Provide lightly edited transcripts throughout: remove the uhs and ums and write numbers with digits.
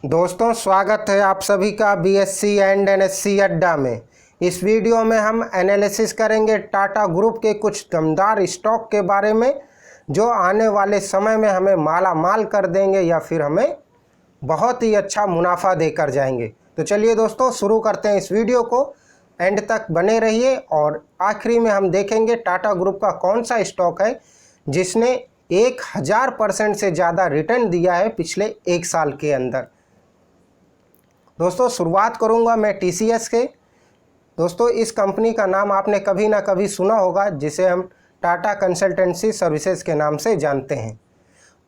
दोस्तों, स्वागत है आप सभी का बीएससी एंड एनएससी अड्डा में। इस वीडियो में हम एनालिसिस करेंगे टाटा ग्रुप के कुछ दमदार स्टॉक के बारे में जो आने वाले समय में हमें माला माल कर देंगे या फिर हमें बहुत ही अच्छा मुनाफा देकर जाएंगे। तो चलिए दोस्तों, शुरू करते हैं इस वीडियो को। एंड तक बने रहिए और आखिरी में हम देखेंगे टाटा ग्रुप का कौन सा स्टॉक है जिसने 1000% से ज़्यादा रिटर्न दिया है पिछले एक साल के अंदर। दोस्तों, शुरुआत करूंगा मैं टीसीएस के। दोस्तों, इस कंपनी का नाम आपने कभी ना कभी सुना होगा, जिसे हम टाटा कंसल्टेंसी सर्विसेज के नाम से जानते हैं।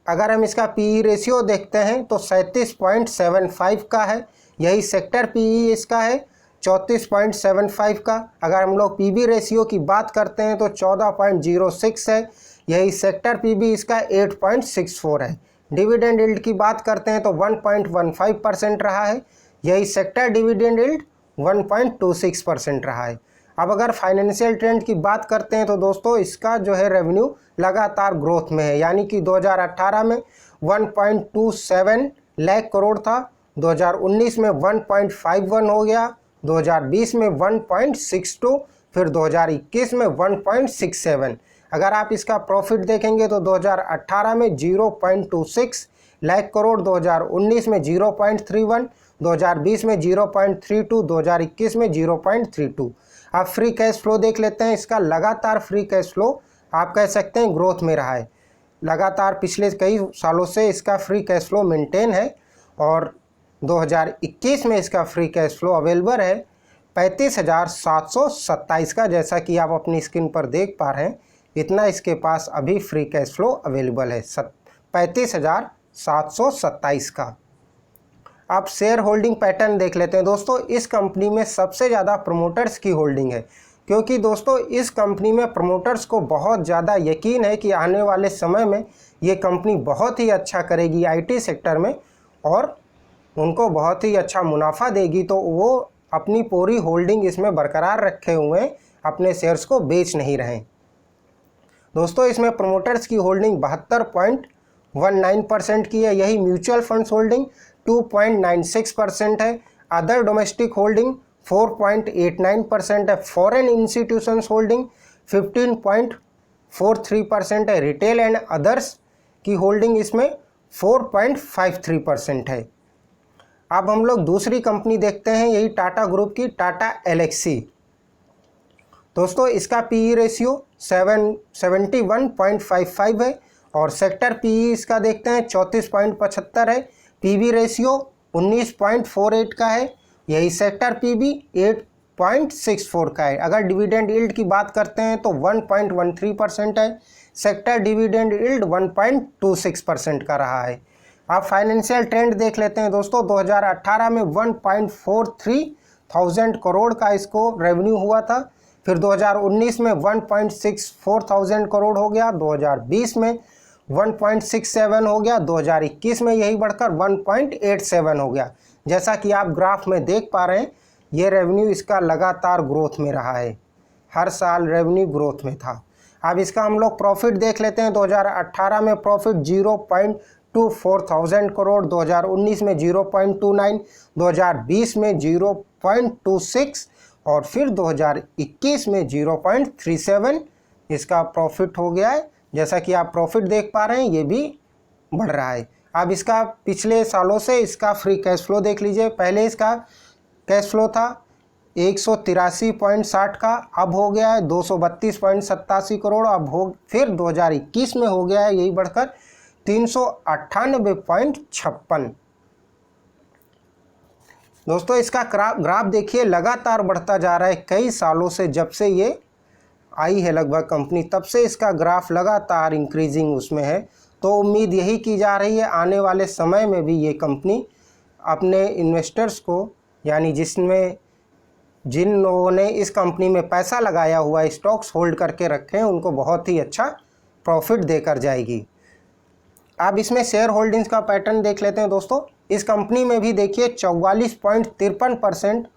अगर हम इसका पीई रेशियो देखते हैं तो 37.75 का है। यही सेक्टर पीई इसका है 34.75 का। अगर हम लोग पीबी रेशियो की बात करते हैं तो 14.06 है। यही सेक्टर पीबी इसका 8.64 है। डिविडेंड यील्ड की बात करते हैं तो 1.15% रहा है। यही सेक्टर डिविडेंड यील्ड 1.26% रहा है। अब अगर फाइनेंशियल ट्रेंड की बात करते हैं तो दोस्तों, इसका जो है रेवेन्यू लगातार ग्रोथ में है, यानी कि 2018 में 1.27 लाख करोड़ था, 2019 में 1.51 हो गया, 2020 में 1.62, फिर 2021 में 1.67। अगर आप इसका प्रॉफिट देखेंगे तो 2018 में 0.26 लाख करोड़, 2019 में 0.31, 2020 में 0.32, 2021 में 0.32। आप फ्री कैश फ्लो देख लेते हैं। इसका लगातार फ्री कैश फ्लो आप कह सकते हैं ग्रोथ में रहा है। लगातार पिछले कई सालों से इसका फ्री कैश फ्लो मेंटेन है और 2021 में इसका फ्री कैश फ्लो अवेलेबल है 35,727 का। जैसा कि आप अपनी स्क्रीन पर देख पा रहे हैं, इतना इसके पास अभी फ्री कैश फ्लो अवेलेबल है 35,727 का। आप शेयर होल्डिंग पैटर्न देख लेते हैं। दोस्तों, इस कंपनी में सबसे ज़्यादा प्रमोटर्स की होल्डिंग है, क्योंकि दोस्तों इस कंपनी में प्रमोटर्स को बहुत ज़्यादा यकीन है कि आने वाले समय में ये कंपनी बहुत ही अच्छा करेगी आईटी सेक्टर में और उनको बहुत ही अच्छा मुनाफा देगी। तो वो अपनी पूरी होल्डिंग इसमें बरकरार रखे हुए हैं, अपने शेयर्स को बेच नहीं रहे। दोस्तों, इसमें प्रमोटर्स की होल्डिंग 72.19% की है। यही म्यूचुअल फंड्स होल्डिंग 2.96% है। अदर डोमेस्टिक होल्डिंग 4.89% है। फॉरेन इंस्टीट्यूशंस होल्डिंग 15.43% है। रिटेल एंड अदर्स की होल्डिंग इसमें 4.53% है। अब हम लोग दूसरी कंपनी देखते हैं, यही टाटा ग्रुप की टाटा एलेक्सी। दोस्तों, इसका पीई रेशियो 71.55 है और सेक्टर पीई इसका देखते हैं 34.75 है। पीबी रेशियो 19.48 का है। यही सेक्टर पीबी 8.64 का है। अगर डिविडेंड यील्ड की बात करते हैं तो 1.13% है। सेक्टर डिविडेंड यील्ड 1.26% का रहा है। आप फाइनेंशियल ट्रेंड देख लेते हैं। दोस्तों, 2018 में 1.43 थाउजेंड करोड़ का इसको रेवेन्यू हुआ था, फिर 2019 में 1.64 थाउजेंड करोड़ हो गया, 2020 में 1.67 हो गया, 2021 में यही बढ़कर 1.87 हो गया। जैसा कि आप ग्राफ में देख पा रहे हैं, ये रेवेन्यू इसका लगातार ग्रोथ में रहा है। हर साल रेवेन्यू ग्रोथ में था। अब इसका हम लोग प्रॉफिट देख लेते हैं। 2018 में प्रॉफिट 0.24 थाउजेंड करोड़, 2019 में 0.29, 2020 में 0.26 और फिर 2021 में 0.37 इसका प्रॉफिट हो गया है। जैसा कि आप प्रॉफिट देख पा रहे हैं, ये भी बढ़ रहा है। अब इसका पिछले सालों से इसका फ्री कैश फ्लो देख लीजिए। पहले इसका कैश फ्लो था 183.60 का, अब हो गया है 232.87 करोड़। अब फिर 2021 में हो गया है यही बढ़कर 398.56। दोस्तों, इसका ग्राफ देखिए, लगातार बढ़ता जा रहा है। कई सालों से जब से ये आई है लगभग कंपनी, तब से इसका ग्राफ लगातार इंक्रीजिंग उसमें है। तो उम्मीद यही की जा रही है आने वाले समय में भी ये कंपनी अपने इन्वेस्टर्स को, यानी जिन लोगों ने इस कंपनी में पैसा लगाया हुआ, स्टॉक्स होल्ड करके रखे हैं, उनको बहुत ही अच्छा प्रॉफिट देकर जाएगी। अब इसमें शेयर होल्डिंग्स का पैटर्न देख लेते हैं। दोस्तों, इस कंपनी में भी देखिए 44.53%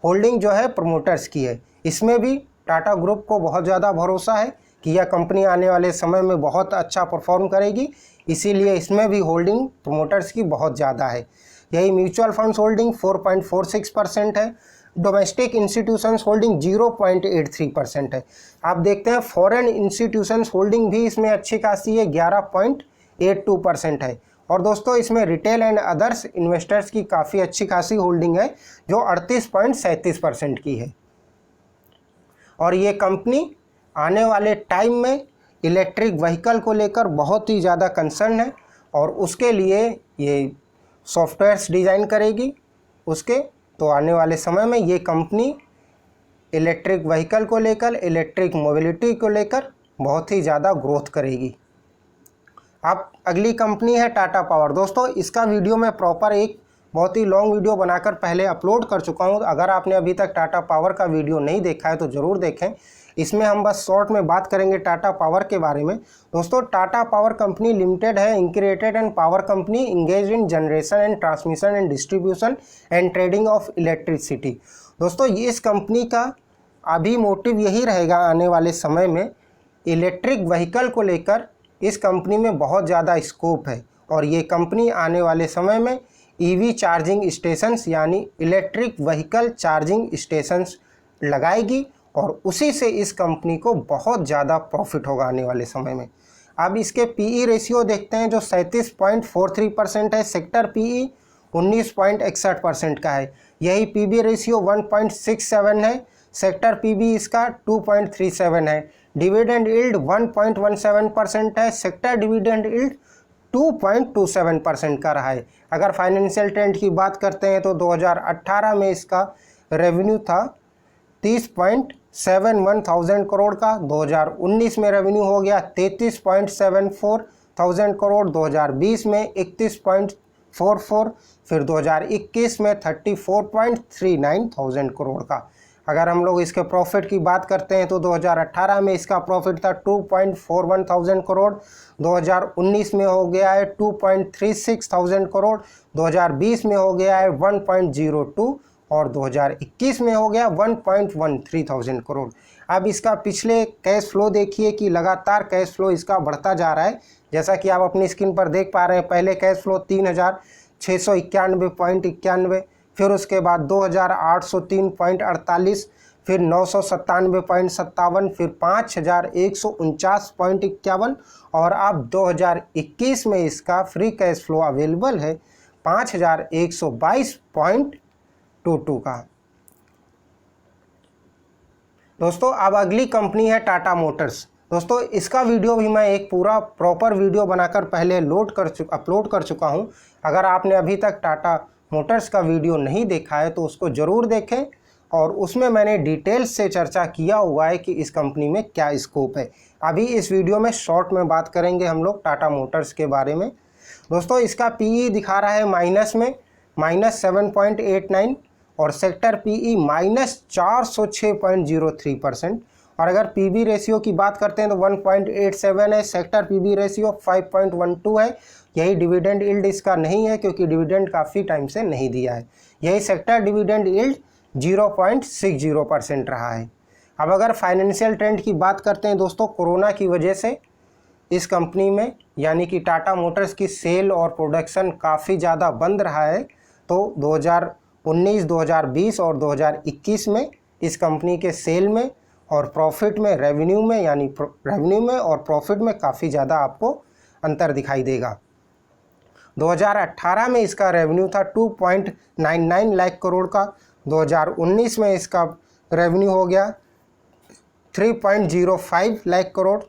होल्डिंग जो है प्रमोटर्स की है। इसमें भी टाटा ग्रुप को बहुत ज़्यादा भरोसा है कि यह कंपनी आने वाले समय में बहुत अच्छा परफॉर्म करेगी, इसीलिए इसमें भी होल्डिंग प्रमोटर्स की बहुत ज़्यादा है। यही म्यूचुअल फंड्स होल्डिंग 4.46% है। डोमेस्टिक इंस्टीट्यूशंस होल्डिंग 0.83% है। आप देखते हैं फॉरेन इंस्टीट्यूशंस होल्डिंग भी इसमें अच्छी खासी है, 11.82% है। और दोस्तों इसमें रिटेल एंड अदर्स इन्वेस्टर्स की काफ़ी अच्छी खासी होल्डिंग है जो 38.37% की है। और ये कंपनी आने वाले टाइम में इलेक्ट्रिक व्हीकल को लेकर बहुत ही ज़्यादा कंसर्न है और उसके लिए ये सॉफ्टवेयर्स डिज़ाइन करेगी उसके। तो आने वाले समय में ये कंपनी इलेक्ट्रिक व्हीकल को लेकर, इलेक्ट्रिक मोबिलिटी को लेकर बहुत ही ज़्यादा ग्रोथ करेगी। अब अगली कंपनी है टाटा पावर। दोस्तों इसका वीडियो मैं प्रॉपर एक बहुत ही लॉन्ग वीडियो बनाकर पहले अपलोड कर चुका हूं। अगर आपने अभी तक टाटा पावर का वीडियो नहीं देखा है तो ज़रूर देखें। इसमें हम बस शॉर्ट में बात करेंगे टाटा पावर के बारे में। दोस्तों टाटा पावर कंपनी लिमिटेड है integrated and power company engage in generation and transmission and distribution and trading of electricity. दोस्तों इस कंपनी का अभी मोटिव यही रहेगा आने वाले समय में, इलेक्ट्रिक व्हीकल को लेकर इस कंपनी में बहुत ज़्यादा स्कोप है और ये कंपनी आने वाले समय में ईवी चार्जिंग स्टेशंस यानी इलेक्ट्रिक व्हीकल चार्जिंग स्टेशंस लगाएगी और उसी से इस कंपनी को बहुत ज़्यादा प्रॉफिट होगा आने वाले समय में। अब इसके पीई रेशियो देखते हैं जो 37.43% है। सेक्टर पीई 19.61% का है। यही पीबी रेशियो 1.67 है। सेक्टर पीबी इसका 2.37 है। डिविडेंड यील्ड 1.17% है। सेक्टर डिविडेंड यील्ड 2.27% का रहा है। अगर फाइनेंशियल ट्रेंड की बात करते हैं तो 2018 में इसका रेवेन्यू था 30.71 थाउजेंड करोड़ का। 2019 में रेवेन्यू हो गया 33.74 थाउजेंड करोड़। 2020 में 31.44, फिर 2021 में 34.39 थाउजेंड करोड़ का। अगर हम लोग इसके प्रॉफिट की बात करते हैं तो 2018 में इसका प्रॉफिट था 2.41 थाउजेंड करोड़। 2019 में हो गया है 2.36 थाउजेंड करोड़। 2020 में हो गया है 1.02 और 2021 में हो गया 1.13 थाउजेंड करोड़। अब इसका पिछले कैश फ्लो देखिए कि लगातार कैश फ्लो इसका बढ़ता जा रहा है। जैसा कि आप अपनी स्क्रीन पर देख पा रहे हैं, पहले कैश फ्लो 3691.91, फिर उसके बाद 2803.48, फिर 997.57, फिर 5149.51 और अब 2021 में इसका फ्री कैश फ्लो अवेलेबल है 5122.22 का। दोस्तों अब अगली कंपनी है टाटा मोटर्स। दोस्तों इसका वीडियो भी मैं एक पूरा प्रॉपर वीडियो बनाकर पहले अपलोड कर चुका हूं। अगर आपने अभी तक टाटा मोटर्स का वीडियो नहीं देखा है तो उसको ज़रूर देखें और उसमें मैंने डिटेल्स से चर्चा किया हुआ है कि इस कंपनी में क्या स्कोप है। अभी इस वीडियो में शॉर्ट में बात करेंगे हम लोग टाटा मोटर्स के बारे में। दोस्तों इसका पीई दिखा रहा है माइनस में -7.89 और सेक्टर पीई -406.03%। और अगर पीबी रेशियो की बात करते हैं तो 1.87 है। सेक्टर पीबी रेशियो 5.12 है। यही डिविडेंड यील्ड इसका नहीं है क्योंकि डिविडेंड काफ़ी टाइम से नहीं दिया है। यही सेक्टर डिविडेंड यील्ड 0.60% रहा है। अब अगर फाइनेंशियल ट्रेंड की बात करते हैं दोस्तों, कोरोना की वजह से इस कंपनी में यानी कि टाटा मोटर्स की सेल और प्रोडक्शन काफ़ी ज़्यादा बंद रहा है। तो 2019, 2020 और 2021 में इस कंपनी के सेल में और प्रॉफिट में, रेवेन्यू में और प्रॉफिट में काफ़ी ज़्यादा आपको अंतर दिखाई देगा। 2018 में इसका रेवेन्यू था 2.99 लाख करोड़ का। 2019 में इसका रेवेन्यू हो गया 3.05 लाख करोड़।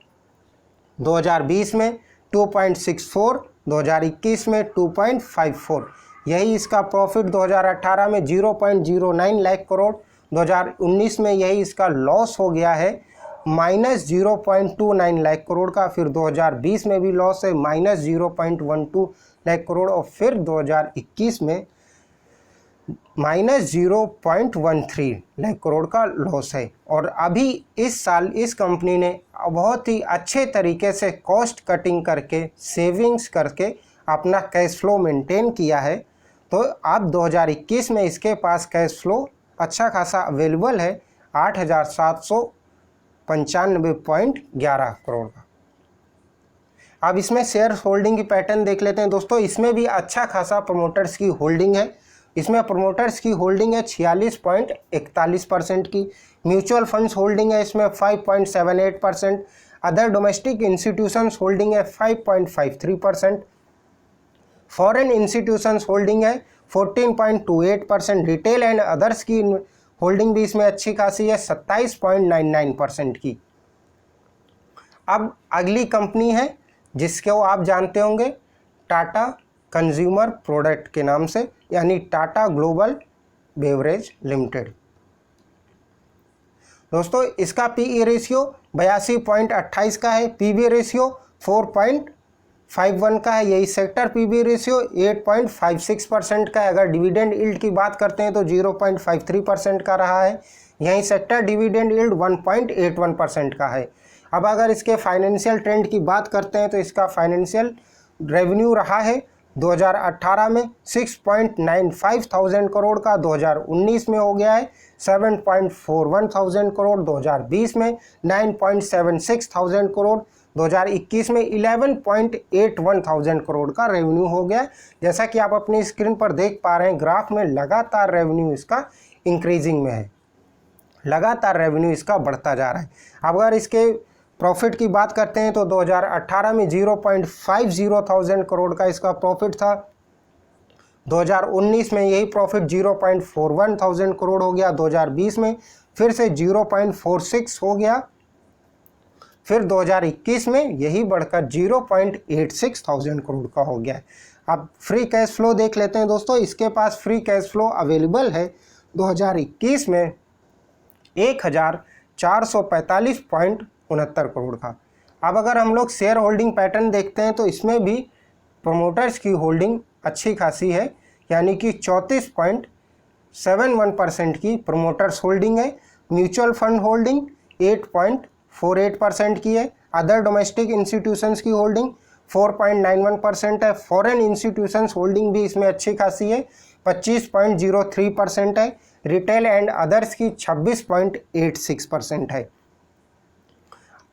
2020 में 2.64, 2021 में 2.54। यही इसका प्रॉफिट 2018 में 0.09 लाख करोड़। 2019 में यही इसका लॉस हो गया है -0.29 लाख करोड़ का। फिर 2020 में भी लॉस है -0.12 लाख करोड़ और फिर 2021 में -0.13 लाख करोड़ का लॉस है। और अभी इस साल इस कंपनी ने बहुत ही अच्छे तरीके से कॉस्ट कटिंग करके, सेविंग्स करके अपना कैश फ्लो मेंटेन किया है। तो अब 2021 में इसके पास कैश फ्लो अच्छा खासा अवेलेबल है 8,795.11 करोड़ का। अब इसमें शेयर होल्डिंग की पैटर्न देख लेते हैं दोस्तों। इसमें भी अच्छा खासा प्रोमोटर्स की होल्डिंग है। इसमें प्रोमोटर्स की होल्डिंग है 46.41% की। म्यूचुअल फंड्स होल्डिंग है इसमें 5.78%। अदर डोमेस्टिक इंस्टीट्यूशंस होल्डिंग है 5.53%। फॉरेन इंस्टीट्यूशंस होल्डिंग है 14.28%। रिटेल एंड अदर्स की होल्डिंग भी इसमें अच्छी खासी है 27.99% की। अब अगली कंपनी है जिसको आप जानते होंगे टाटा कंज्यूमर प्रोडक्ट के नाम से, यानी टाटा ग्लोबल बेवरेज लिमिटेड। दोस्तों इसका पीई रेशियो 82.28 का है, पीबी रेशियो 4.51 का है। यही सेक्टर पीबी रेशियो 8.56% का है। अगर डिविडेंड यील्ड की बात करते हैं तो 0.53% का रहा है। यहीं सेक्टर डिविडेंड यील्ड 1.81% का है। अब अगर इसके फाइनेंशियल ट्रेंड की बात करते हैं तो इसका फाइनेंशियल रेवेन्यू रहा है 2018 में 6.95 थाउजेंड करोड़ का, 2019 में हो गया है 7.41 थाउजेंड करोड़, 2020 में 9.76 थाउजेंड करोड़, 2021 में 11.81 थाउजेंड करोड़ का रेवेन्यू हो गया। जैसा कि आप अपनी स्क्रीन पर देख पा रहे हैं, ग्राफ में लगातार रेवेन्यू इसका इंक्रीजिंग में है, लगातार रेवेन्यू इसका बढ़ता जा रहा है। अब अगर इसके प्रॉफिट की बात करते हैं तो 2018 में 0.50 थाउजेंड करोड़ का इसका प्रॉफिट था। 2019 में यही प्रॉफिट 0.41 थाउजेंड करोड़ हो गया। 2020 में फिर से 0.46 हो गया। फिर 2021 में यही बढ़कर 0.86 थाउजेंड करोड़ का हो गया है। अब फ्री कैश फ्लो देख लेते हैं दोस्तों। इसके पास फ्री कैश फ्लो अवेलेबल है 2021 में 1445.69 करोड़ का। अब अगर हम लोग शेयर होल्डिंग पैटर्न देखते हैं तो इसमें भी प्रोमोटर्स की होल्डिंग अच्छी खासी है, यानी कि 34.71% की प्रोमोटर्स होल्डिंग है। म्यूचुअल फंड होल्डिंग 8.48% की है। अदर डोमेस्टिक इंस्टीट्यूशंस की होल्डिंग 4.91% है। फॉरेन इंस्टीट्यूशंस होल्डिंग भी इसमें अच्छी खासी है 25.03% है। रिटेल एंड अदर्स की 26.86% है।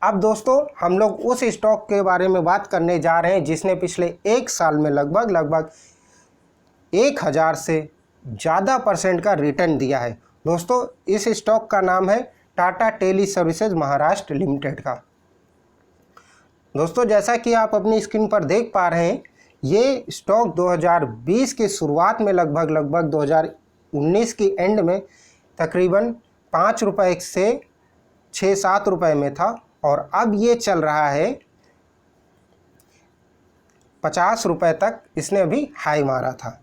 अब दोस्तों हम लोग उस स्टॉक के बारे में बात करने जा रहे हैं जिसने पिछले एक साल में लगभग 1000 से ज़्यादा % का रिटर्न दिया है। दोस्तों इस स्टॉक का नाम है Tata Tele Services Maharashtra Limited का। दोस्तों जैसा कि आप अपनी स्क्रीन पर देख पा रहे हैं, ये स्टॉक 2020 की शुरुआत में लगभग 2019 की एंड में तकरीबन 5 रुपये से 6-7 रुपये में था और अब ये चल रहा है 50 रुपये तक इसने अभी हाई मारा था।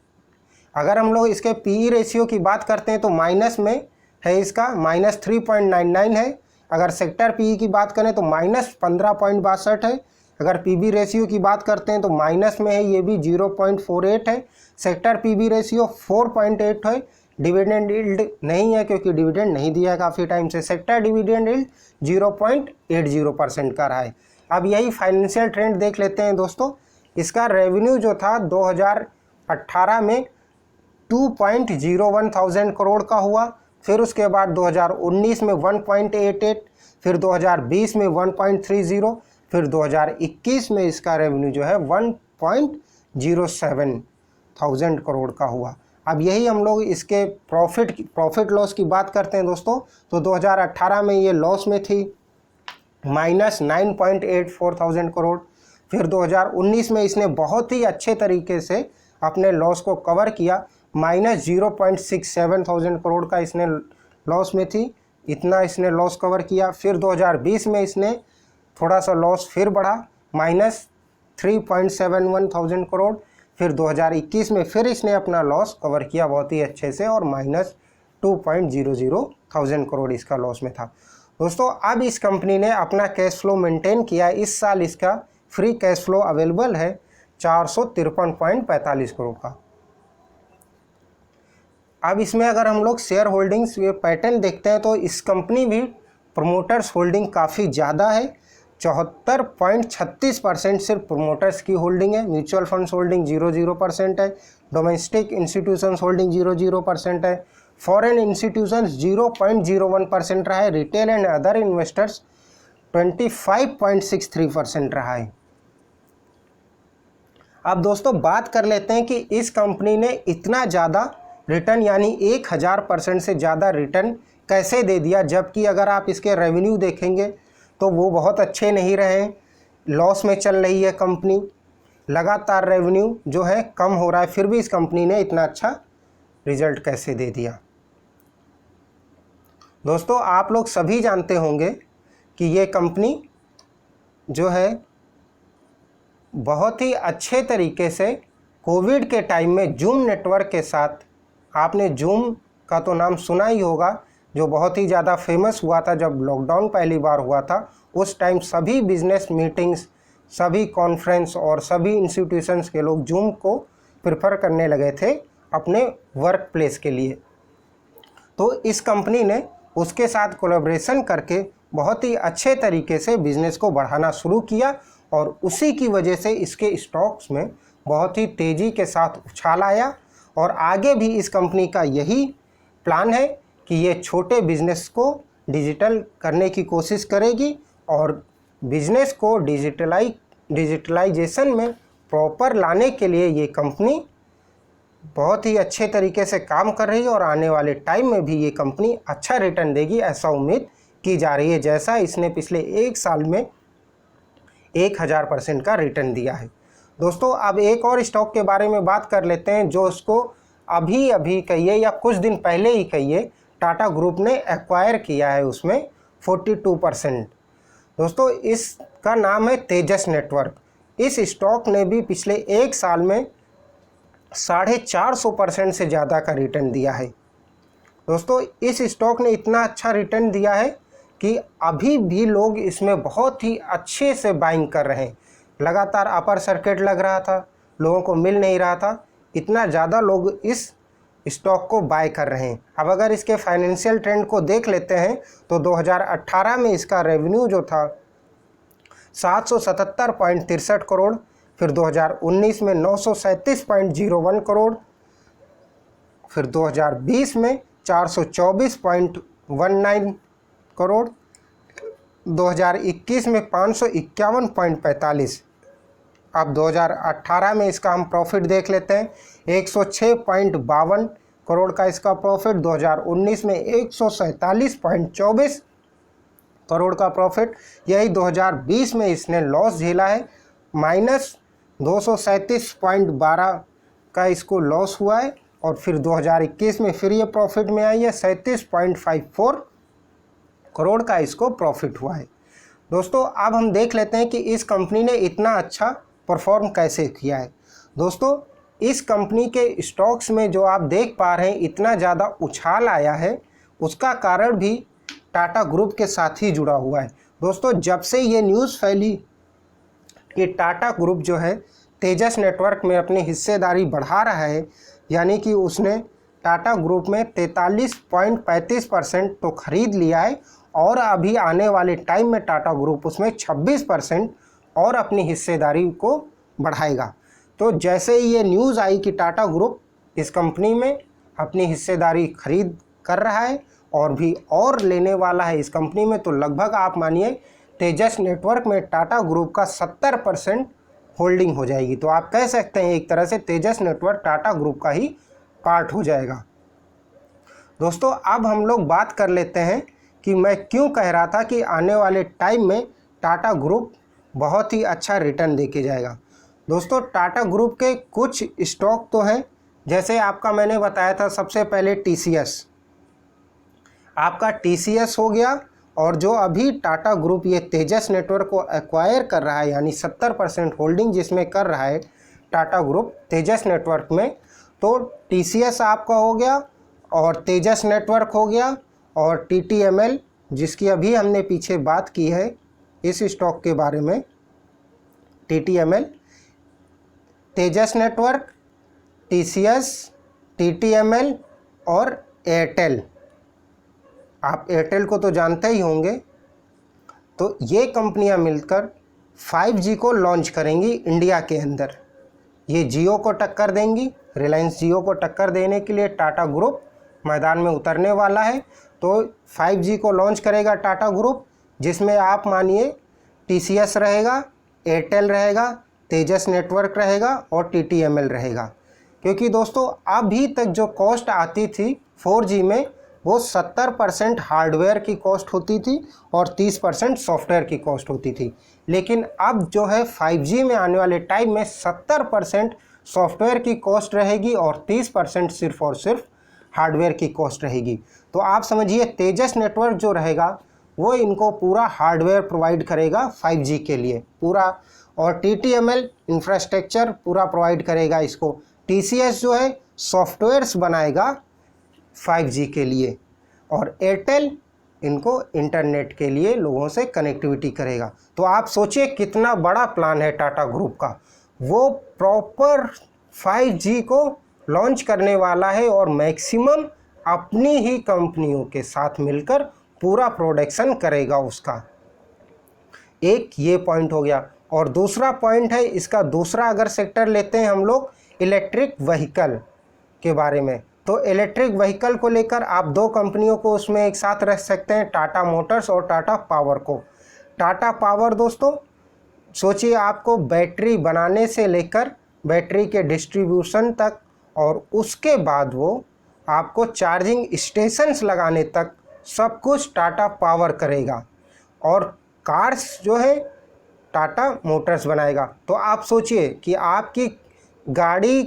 अगर हम लोग इसके पीई रेशियो की बात करते हैं तो माइनस में है, इसका -3.99 है। अगर सेक्टर पीई की बात करें तो -15.62 है। अगर पीबी रेशियो की बात करते हैं तो माइनस में है, ये भी 0.48 है। सेक्टर पीबी रेशियो 4.8 है। डिविडेंड यील्ड नहीं है क्योंकि डिविडेंड नहीं दिया है काफ़ी टाइम से। सेक्टर डिविडेंड यील्ड 0.80% का रहा है। अब यही फाइनेंशियल ट्रेंड देख लेते हैं दोस्तों। इसका रेवेन्यू जो था 2018 में 2.01 थाउजेंड करोड़ का हुआ। फिर उसके बाद 2019 में 1.88, फिर 2020 में 1.30, फिर 2021 में इसका रेवेन्यू जो है 1.07 थाउजेंड करोड़ का हुआ। अब यही हम लोग इसके प्रॉफिट लॉस की बात करते हैं दोस्तों, तो 2018 में ये लॉस में थी -9.84 थाउजेंड करोड़। फिर 2019 में इसने बहुत ही अच्छे तरीके से अपने लॉस को कवर किया, -0.67 थाउजेंड करोड़ का इसने लॉस में थी, इतना इसने लॉस कवर किया। फिर 2020 में इसने थोड़ा सा लॉस फिर बढ़ा, -3.71 थाउजेंड करोड़। फिर 2021 में फिर इसने अपना लॉस कवर किया बहुत ही अच्छे से और -2.00 थाउजेंड करोड़ इसका लॉस में था। दोस्तों अब इस कंपनी ने अपना कैश फ्लो मेंटेन किया। इस साल इसका फ्री कैश फ्लो अवेलेबल है 453.45 करोड़ का। अब इसमें अगर हम लोग शेयर होल्डिंग्स ये पैटर्न देखते हैं तो इस कंपनी भी प्रोमोटर्स होल्डिंग काफ़ी ज़्यादा है, 74.36% सिर्फ प्रोमोटर्स की होल्डिंग है। म्यूचुअल फंड्स होल्डिंग 0% है। डोमेस्टिक इंस्टीट्यूशंस होल्डिंग 0% है। फॉरेन इंस्टीट्यूशंस 0.01% रहा है। रिटेल एंड अदर इन्वेस्टर्स 25.63% रहा है। अब दोस्तों बात कर लेते हैं कि इस कंपनी ने इतना ज़्यादा रिटर्न यानी 1000% से ज़्यादा रिटर्न कैसे दे दिया, जबकि अगर आप इसके रेवेन्यू देखेंगे तो वो बहुत अच्छे नहीं रहे, लॉस में चल रही है कंपनी, लगातार रेवेन्यू जो है कम हो रहा है, फिर भी इस कंपनी ने इतना अच्छा रिजल्ट कैसे दे दिया। दोस्तों आप लोग सभी जानते होंगे कि ये कंपनी जो है बहुत ही अच्छे तरीके से कोविड के टाइम में जूम नेटवर्क के साथ, आपने जूम का तो नाम सुना ही होगा, जो बहुत ही ज़्यादा फेमस हुआ था जब लॉकडाउन पहली बार हुआ था। उस टाइम सभी बिजनेस मीटिंग्स, सभी कॉन्फ्रेंस और सभी इंस्टीट्यूशंस के लोग जूम को प्रेफर करने लगे थे अपने वर्क प्लेस के लिए। तो इस कंपनी ने उसके साथ कोलैबोरेशन करके बहुत ही अच्छे तरीके से बिज़नेस को बढ़ाना शुरू किया और उसी की वजह से इसके स्टॉक्स में बहुत ही तेज़ी के साथ उछाल आया। और आगे भी इस कंपनी का यही प्लान है कि ये छोटे बिजनेस को डिजिटल करने की कोशिश करेगी और बिजनेस को डिजिटलाइजेशन में प्रॉपर लाने के लिए ये कंपनी बहुत ही अच्छे तरीके से काम कर रही है और आने वाले टाइम में भी ये कंपनी अच्छा रिटर्न देगी, ऐसा उम्मीद की जा रही है, जैसा इसने पिछले 1 साल में 1000% का रिटर्न दिया है। दोस्तों अब एक और स्टॉक के बारे में बात कर लेते हैं जो उसको अभी कहिए या कुछ दिन पहले ही कहिए टाटा ग्रुप ने एक्वायर किया है, उसमें 42%। दोस्तों इसका नाम है तेजस नेटवर्क। इस स्टॉक ने भी पिछले 1 साल में 450% से ज़्यादा का रिटर्न दिया है। दोस्तों इस स्टॉक ने इतना अच्छा रिटर्न दिया है कि अभी भी लोग इसमें बहुत ही अच्छे से बाइंग कर रहे हैं। लगातार अपर सर्किट लग रहा था, लोगों को मिल नहीं रहा था, इतना ज़्यादा लोग इस स्टॉक को बाय कर रहे हैं। अब अगर इसके फाइनेंशियल ट्रेंड को देख लेते हैं तो 2018 में इसका रेवेन्यू जो था 777.63 करोड़, फिर 2019 में 937.01 करोड़, फिर 2020 में 424.19 करोड़, 2021 में 551.45। अब 2018 में इसका हम प्रॉफिट देख लेते हैं, 106.52 करोड़ का इसका प्रॉफिट, 2019 में 147.24 करोड़ का प्रॉफिट। यही 2020 में इसने लॉस झेला है, -237.12 का इसको लॉस हुआ है, और फिर 2021 में फिर ये प्रॉफिट में आई है, 37.54 करोड़ का इसको प्रॉफिट हुआ है। दोस्तों अब हम देख लेते हैं कि इस कंपनी ने इतना अच्छा परफॉर्म कैसे किया है। दोस्तों इस कंपनी के स्टॉक्स में जो आप देख पा रहे हैं इतना ज़्यादा उछाल आया है, उसका कारण भी टाटा ग्रुप के साथ ही जुड़ा हुआ है। दोस्तों जब से ये न्यूज़ फैली कि टाटा ग्रुप जो है तेजस नेटवर्क में अपनी हिस्सेदारी बढ़ा रहा है, यानी कि उसने टाटा ग्रुप में 43.35% तो खरीद लिया है और अभी आने वाले टाइम में टाटा ग्रुप उसमें 26% और अपनी हिस्सेदारी को बढ़ाएगा। तो जैसे ही ये न्यूज़ आई कि टाटा ग्रुप इस कंपनी में अपनी हिस्सेदारी खरीद कर रहा है और भी और लेने वाला है इस कंपनी में, तो लगभग आप मानिए तेजस नेटवर्क में टाटा ग्रुप का 70% होल्डिंग हो जाएगी। तो आप कह सकते हैं एक तरह से तेजस नेटवर्क टाटा ग्रुप का ही पार्ट हो जाएगा। दोस्तों अब हम लोग बात कर लेते हैं कि मैं क्यों कह रहा था कि आने वाले टाइम में टाटा ग्रुप बहुत ही अच्छा रिटर्न देके जाएगा। दोस्तों टाटा ग्रुप के कुछ स्टॉक तो हैं, जैसे आपका मैंने बताया था सबसे पहले टीसीएस, आपका टीसीएस हो गया, और जो अभी टाटा ग्रुप ये तेजस नेटवर्क को एक्वायर कर रहा है, यानी 70% होल्डिंग जिसमें कर रहा है टाटा ग्रुप तेजस नेटवर्क में, तो टीसीएस आपका हो गया और तेजस नेटवर्क हो गया, और टीटीएमएल जिसकी अभी हमने पीछे बात की है इस स्टॉक के बारे में, टीटीएमएल, तेजस नेटवर्क, टीसीएस, टीटीएमएल और एयरटेल। आप एयरटेल को तो जानते ही होंगे। तो ये कंपनियां मिलकर 5G को लॉन्च करेंगी इंडिया के अंदर। ये जियो को टक्कर देंगी, रिलायंस जियो को टक्कर देने के लिए टाटा ग्रुप मैदान में उतरने वाला है। तो 5G को लॉन्च करेगा टाटा ग्रुप, जिसमें आप मानिए टीसीएस रहेगा, एयरटेल रहेगा, तेजस नेटवर्क रहेगा और TTML रहेगा। क्योंकि दोस्तों अभी तक जो कॉस्ट आती थी 4G में वो 70% हार्डवेयर की कॉस्ट होती थी और 30% सॉफ्टवेयर की कॉस्ट होती थी। लेकिन अब जो है 5G में आने वाले टाइम में 70% सॉफ्टवेयर की कॉस्ट रहेगी और 30% सिर्फ और सिर्फ हार्डवेयर की कॉस्ट रहेगी। तो आप समझिए तेजस नेटवर्क जो रहेगा वो इनको पूरा हार्डवेयर प्रोवाइड करेगा 5G के लिए पूरा, और TTML इंफ्रास्ट्रक्चर पूरा प्रोवाइड करेगा इसको। TCS जो है सॉफ्टवेयर्स बनाएगा 5G के लिए, और एयरटेल इनको इंटरनेट के लिए लोगों से कनेक्टिविटी करेगा। तो आप सोचिए कितना बड़ा प्लान है टाटा ग्रुप का। वो प्रॉपर 5G को लॉन्च करने वाला है और मैक्सिमम अपनी ही कंपनियों के साथ मिलकर पूरा प्रोडक्शन करेगा उसका। एक ये पॉइंट हो गया। और दूसरा पॉइंट है इसका, दूसरा अगर सेक्टर लेते हैं हम लोग इलेक्ट्रिक व्हीकल के बारे में, तो इलेक्ट्रिक व्हीकल को लेकर आप दो कंपनियों को उसमें एक साथ रख सकते हैं, टाटा मोटर्स और टाटा पावर को। टाटा पावर दोस्तों सोचिए आपको बैटरी बनाने से लेकर बैटरी के डिस्ट्रीब्यूशन तक और उसके बाद वो आपको चार्जिंग स्टेशंस लगाने तक सब कुछ टाटा पावर करेगा, और कार्स जो है टाटा मोटर्स बनाएगा। तो आप सोचिए कि आपकी गाड़ी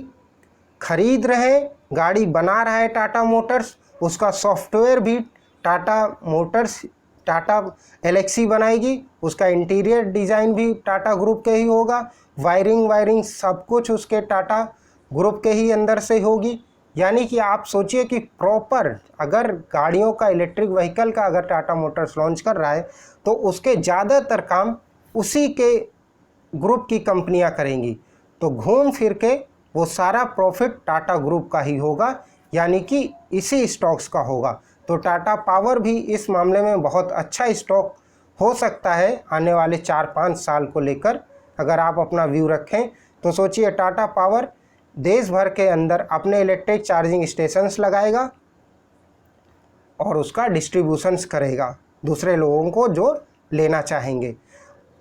खरीद रहे, गाड़ी बना रहा है टाटा मोटर्स, उसका सॉफ्टवेयर भी टाटा मोटर्स टाटा एलेक्सी बनाएगी, उसका इंटीरियर डिज़ाइन भी टाटा ग्रुप के ही होगा, वायरिंग सब कुछ उसके टाटा ग्रुप के ही अंदर से होगी। यानी कि आप सोचिए कि प्रॉपर अगर गाड़ियों का इलेक्ट्रिक व्हीकल का अगर टाटा मोटर्स लॉन्च कर रहा है तो उसके ज़्यादातर काम उसी के ग्रुप की कंपनियां करेंगी। तो घूम फिर के वो सारा प्रॉफिट टाटा ग्रुप का ही होगा, यानी कि इसी स्टॉक्स का होगा। तो टाटा पावर भी इस मामले में बहुत अच्छा स्टॉक हो सकता है आने वाले 4-5 साल को लेकर। अगर आप अपना व्यू रखें तो सोचिए टाटा पावर देश भर के अंदर अपने इलेक्ट्रिक चार्जिंग स्टेशंस लगाएगा और उसका डिस्ट्रीब्यूशंस करेगा दूसरे लोगों को जो लेना चाहेंगे।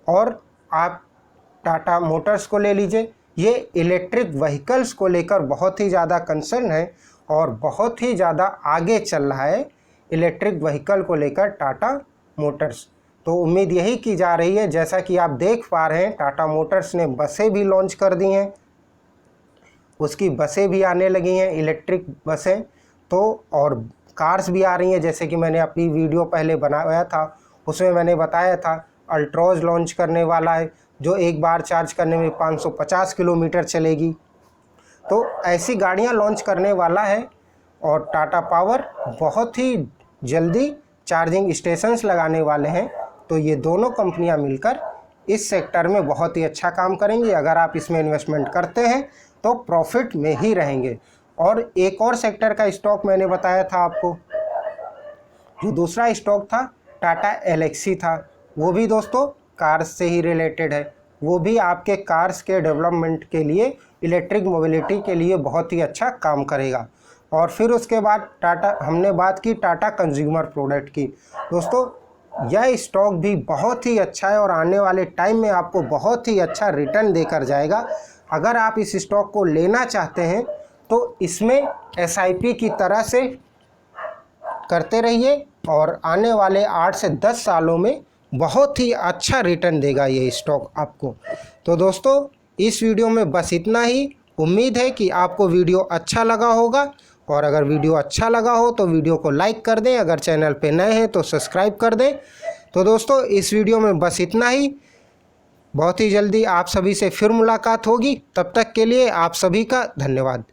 और आप टाटा मोटर्स को ले लीजिए, ये इलेक्ट्रिक व्हीकल्स को लेकर बहुत ही ज़्यादा कंसर्न है और बहुत ही ज़्यादा आगे चल रहा है इलेक्ट्रिक व्हीकल को लेकर टाटा मोटर्स। तो उम्मीद यही की जा रही है, जैसा कि आप देख पा रहे हैं टाटा मोटर्स ने बसें भी लॉन्च कर दी हैं, उसकी बसें भी आने लगी हैं इलेक्ट्रिक बसें, तो और कार्स भी आ रही हैं। जैसे कि मैंने अपनी वीडियो पहले बनाया था उसमें मैंने बताया था अल्ट्रोज लॉन्च करने वाला है जो एक बार चार्ज करने में 550 किलोमीटर चलेगी। तो ऐसी गाड़ियां लॉन्च करने वाला है और टाटा पावर बहुत ही जल्दी चार्जिंग स्टेशंस लगाने वाले हैं। तो ये दोनों कंपनियां मिलकर इस सेक्टर में बहुत ही अच्छा काम करेंगी। अगर आप इसमें इन्वेस्टमेंट करते हैं तो प्रॉफिट में ही रहेंगे। और एक और सेक्टर का स्टॉक मैंने बताया था आपको, जो दूसरा स्टॉक था टाटा एलेक्सी था, वो भी दोस्तों कार्स से ही रिलेटेड है। वो भी आपके कार्स के डेवलपमेंट के लिए, इलेक्ट्रिक मोबिलिटी के लिए बहुत ही अच्छा काम करेगा। और फिर उसके बाद टाटा, हमने बात की टाटा कंज्यूमर प्रोडक्ट की। दोस्तों यह स्टॉक भी बहुत ही अच्छा है और आने वाले टाइम में आपको बहुत ही अच्छा रिटर्न देकर जाएगा। अगर आप इस स्टॉक को लेना चाहते हैं तो इसमें SIP की तरह से करते रहिए और आने वाले 8 से 10 सालों में बहुत ही अच्छा रिटर्न देगा ये स्टॉक आपको। तो दोस्तों इस वीडियो में बस इतना ही। उम्मीद है कि आपको वीडियो अच्छा लगा होगा, और अगर वीडियो अच्छा लगा हो तो वीडियो को लाइक कर दें, अगर चैनल पे नए हैं तो सब्सक्राइब कर दें। तो दोस्तों इस वीडियो में बस इतना ही। बहुत ही जल्दी आप सभी से फिर मुलाकात होगी, तब तक के लिए आप सभी का धन्यवाद।